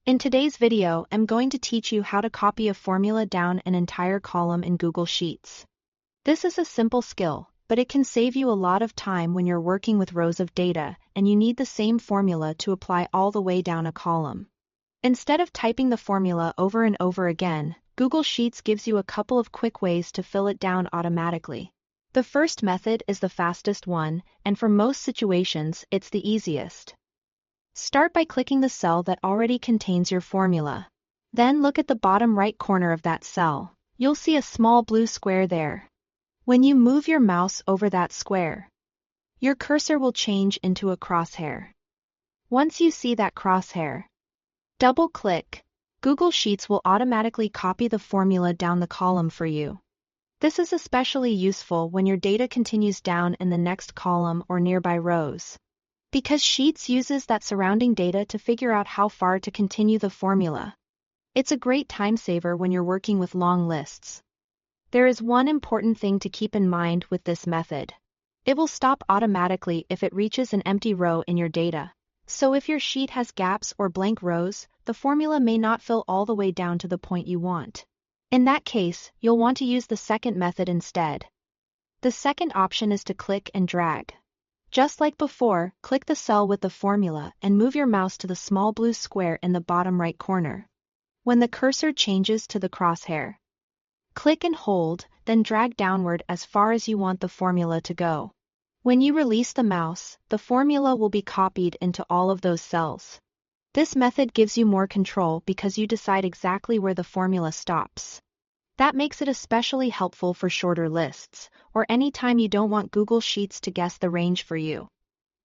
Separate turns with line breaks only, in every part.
In today's video, I'm going to teach you how to copy a formula down an entire column in Google Sheets. This is a simple skill, but it can save you a lot of time when you're working with rows of data and you need the same formula to apply all the way down a column. Instead of typing the formula over and over again, Google Sheets gives you a couple of quick ways to fill it down automatically. The first method is the fastest one, and for most situations, it's the easiest. Start by clicking the cell that already contains your formula. Then look at the bottom right corner of that cell. You'll see a small blue square there. When you move your mouse over that square, your cursor will change into a crosshair. Once you see that crosshair, double-click. Google Sheets will automatically copy the formula down the column for you. This is especially useful when your data continues down in the next column or nearby rows, because Sheets uses that surrounding data to figure out how far to continue the formula. It's a great time saver when you're working with long lists. There is one important thing to keep in mind with this method. It will stop automatically if it reaches an empty row in your data. So if your sheet has gaps or blank rows, the formula may not fill all the way down to the point you want. In that case, you'll want to use the second method instead. The second option is to click and drag. Just like before, click the cell with the formula and move your mouse to the small blue square in the bottom right corner. When the cursor changes to the crosshair, click and hold, then drag downward as far as you want the formula to go. When you release the mouse, the formula will be copied into all of those cells. This method gives you more control because you decide exactly where the formula stops. That makes it especially helpful for shorter lists, or any time you don't want Google Sheets to guess the range for you.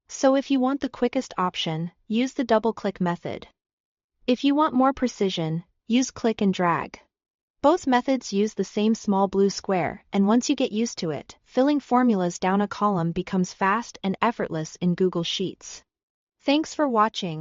So if you want the quickest option, use the double-click method. If you want more precision, use click and drag. Both methods use the same small blue square, and once you get used to it, filling formulas down a column becomes fast and effortless in Google Sheets. Thanks for watching.